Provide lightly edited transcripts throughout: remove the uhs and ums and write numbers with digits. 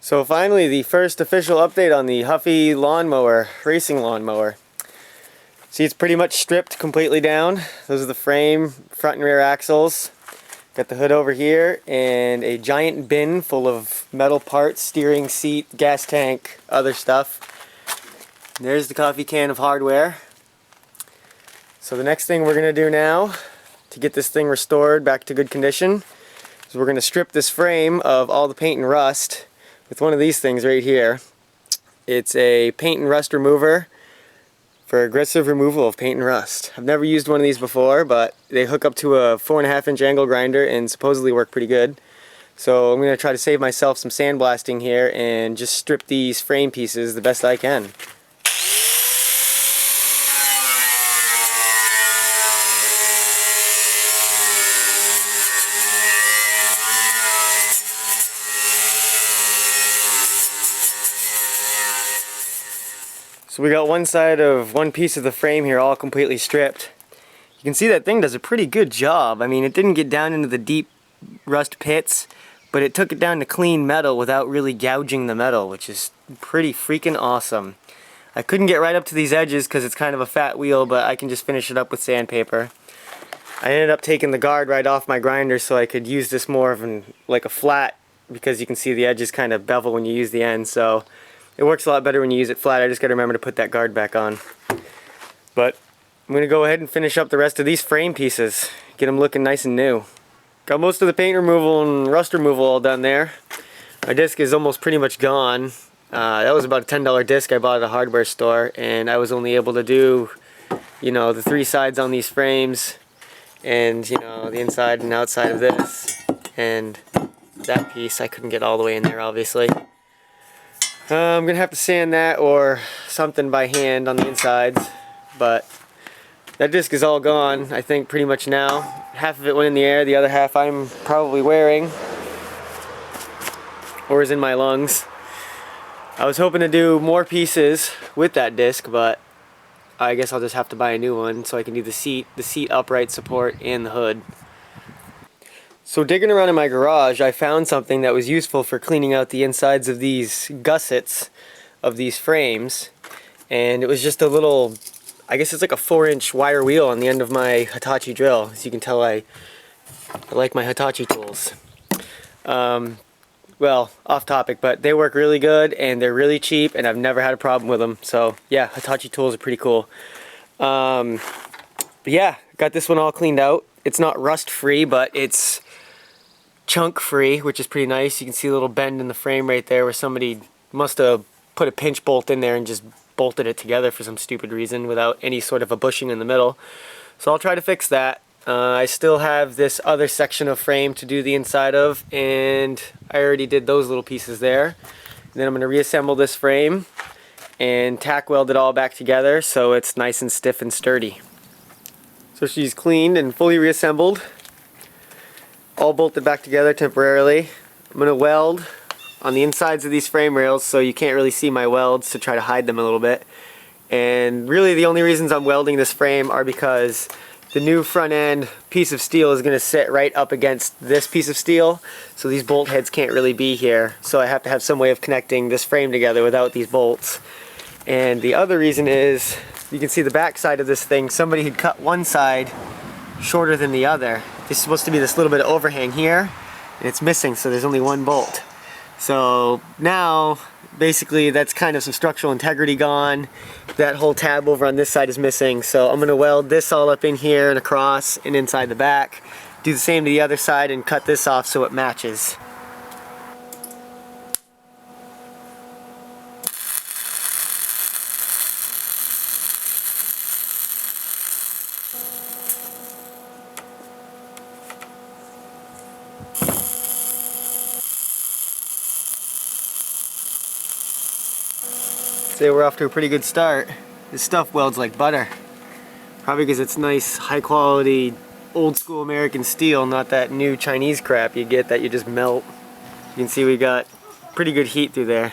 So finally, the first official update on the Huffy lawnmower, racing lawnmower. See, it's pretty much stripped completely down. Those are the frame, front and rear axles. Got the hood over here and a giant bin full of metal parts, steering, seat, gas tank, other stuff. There's the coffee can of hardware. So the next thing we're going to do now to get this thing restored back to good condition is we're going to strip this frame of all the paint and rust with one of these things right here. It's a paint and rust remover for aggressive removal of paint and rust. I've never used one of these before, but they hook up to a 4.5-inch angle grinder and supposedly work pretty good. So I'm going to try to save myself some sandblasting here and just strip these frame pieces the best I can. So we got one side of one piece of the frame here all completely stripped. You can see that thing does a pretty good job. I mean, it didn't get down into the deep rust pits, but it took it down to clean metal without really gouging the metal, which is pretty freaking awesome. I couldn't get right up to these edges because it's kind of a fat wheel, but I can just finish it up with sandpaper. I ended up taking the guard right off my grinder so I could use this more of like a flat, because you can see the edges kind of bevel when you use the end. So it works a lot better when you use it flat. I just got to remember to put that guard back on. But I'm going to go ahead and finish up the rest of these frame pieces. Get them looking nice and new. Got most of the paint removal and rust removal all done there. My disc is almost pretty much gone. That was about a $10 disc I bought at a hardware store, and I was only able to do, you know, the 3 sides on these frames, and, you know, the inside and outside of this, and that piece I couldn't get all the way in there, obviously. I'm gonna have to sand that or something by hand on the insides, but that disc is all gone, I think, pretty much now. Half of it went in the air, the other half I'm probably wearing or is in my lungs. I was hoping to do more pieces with that disc, but I guess I'll just have to buy a new one so I can do the seat upright support, and the hood. So digging around in my garage, I found something that was useful for cleaning out the insides of these gussets of these frames, and it was just a little, I guess it's like a 4-inch wire wheel on the end of my Hitachi drill. As you can tell, I like my Hitachi tools. Well, off topic, but they work really good and they're really cheap, and I've never had a problem with them. So yeah, Hitachi tools are pretty cool. But yeah, got this one all cleaned out. It's not rust free, but it's chunk free, which is pretty nice. You can see a little bend in the frame right there where somebody must have put a pinch bolt in there and just bolted it together for some stupid reason without any sort of a bushing in the middle. So I'll try to fix that. I still have this other section of frame to do the inside of, and I already did those little pieces there. And then I'm going to reassemble this frame and tack weld it all back together so it's nice and stiff and sturdy. So she's cleaned and fully reassembled, all bolted back together temporarily. I'm going to weld on the insides of these frame rails so you can't really see my welds, to try to hide them a little bit. And really the only reasons I'm welding this frame are because the new front end piece of steel is going to sit right up against this piece of steel, so these bolt heads can't really be here. So I have to have some way of connecting this frame together without these bolts. And the other reason is, you can see the back side of this thing, somebody had cut one side shorter than the other. This is supposed to be this little bit of overhang here, and it's missing, so there's only one bolt. So now basically that's kind of some structural integrity gone. That whole tab over on this side is missing, so I'm going to weld this all up in here and across and inside the back. Do the same to the other side and cut this off so it matches. Say we're off to a pretty good start. This stuff welds like butter. Probably because it's nice, high quality, old school American steel, not that new Chinese crap you get that you just melt. You can see we got pretty good heat through there.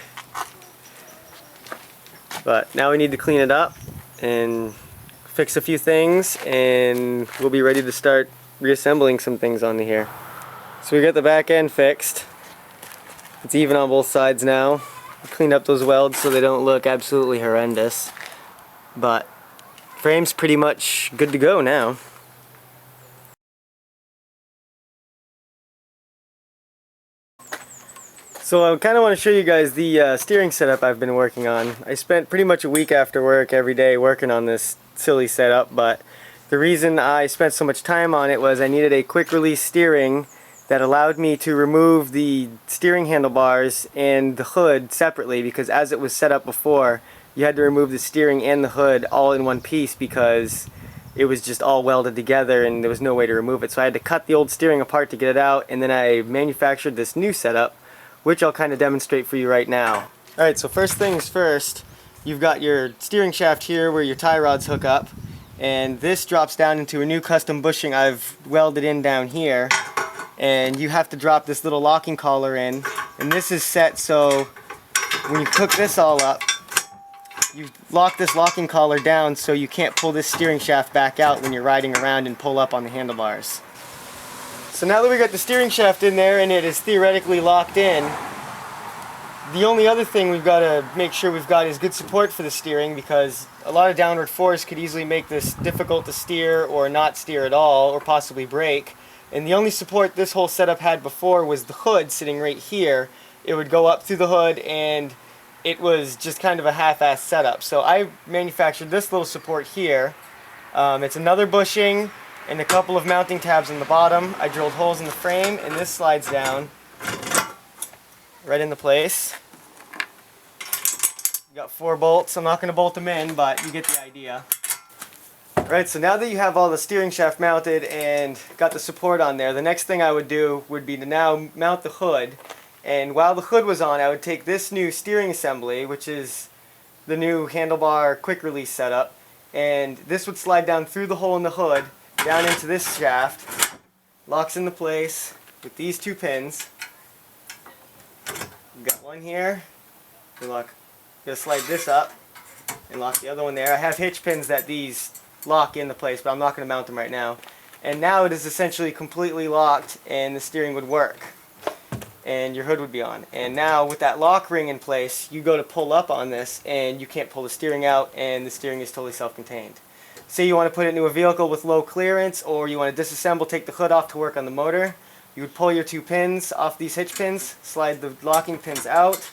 But now we need to clean it up and fix a few things, and we'll be ready to start reassembling some things onto here. So we got the back end fixed. It's even on both sides now. I cleaned up those welds so they don't look absolutely horrendous. But frame's pretty much good to go now. So I kind of want to show you guys the steering setup I've been working on. I spent pretty much a week after work every day working on this silly setup, but the reason I spent so much time on it was I needed a quick release steering that allowed me to remove the steering handlebars and the hood separately, because as it was set up before, you had to remove the steering and the hood all in one piece because it was just all welded together and there was no way to remove it. So I had to cut the old steering apart to get it out, and then I manufactured this new setup, which I'll kind of demonstrate for you right now. Alright, so first things first, you've got your steering shaft here where your tie rods hook up, and this drops down into a new custom bushing I've welded in down here, and you have to drop this little locking collar in, and this is set so when you hook this all up, you lock this locking collar down so you can't pull this steering shaft back out when you're riding around and pull up on the handlebars. So now that we got the steering shaft in there and it is theoretically locked in, the only other thing we've got to make sure we've got is good support for the steering, because a lot of downward force could easily make this difficult to steer or not steer at all, or possibly break. And the only support this whole setup had before was the hood sitting right here. It would go up through the hood, and it was just kind of a half-assed setup. So I manufactured this little support here. It's another bushing and a couple of mounting tabs on the bottom. I drilled holes in the frame, and this slides down right into place. You got 4 bolts. I'm not going to bolt them in, but you get the idea. Right, so now that you have all the steering shaft mounted and got the support on there, the next thing I would do would be to now mount the hood. And while the hood was on, I would take this new steering assembly, which is the new handlebar quick release setup, and this would slide down through the hole in the hood, down into this shaft, locks into place with these 2 pins. You've got one here, you lock, you're going to slide this up and lock the other one there. I have hitch pins that these lock into place, but I'm not going to mount them right now. And now it is essentially completely locked, and the steering would work, and your hood would be on. And now with that lock ring in place, you go to pull up on this and you can't pull the steering out, and the steering is totally self-contained. Say you want to put it into a vehicle with low clearance, or you want to disassemble, take the hood off to work on the motor, you would pull your 2 pins off these hitch pins, slide the locking pins out,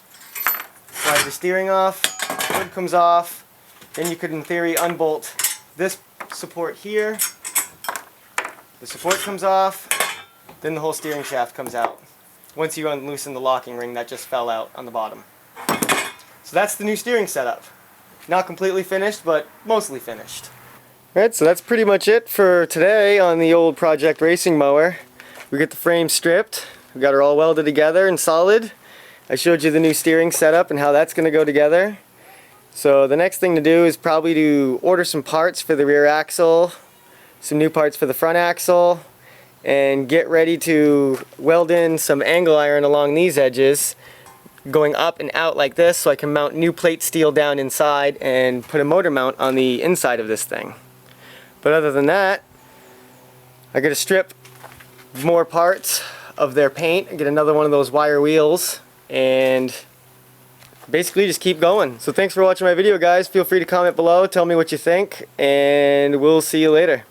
slide the steering off, hood comes off, then you could in theory unbolt this support here, the support comes off, then the whole steering shaft comes out once you unloosen the locking ring that just fell out on the bottom. So that's the new steering setup. Not completely finished, but mostly finished. Alright, so that's pretty much it for today on the old Project Racing mower. We got the frame stripped, we got her all welded together and solid. I showed you the new steering setup and how that's going to go together. So the next thing to do is probably to order some parts for the rear axle, some new parts for the front axle, and get ready to weld in some angle iron along these edges, going up and out like this, so I can mount new plate steel down inside and put a motor mount on the inside of this thing. But other than that, I got to strip more parts of their paint and get another one of those wire wheels, and basically just keep going. So thanks for watching my video, guys. Feel free to comment below, tell me what you think, and we'll see you later.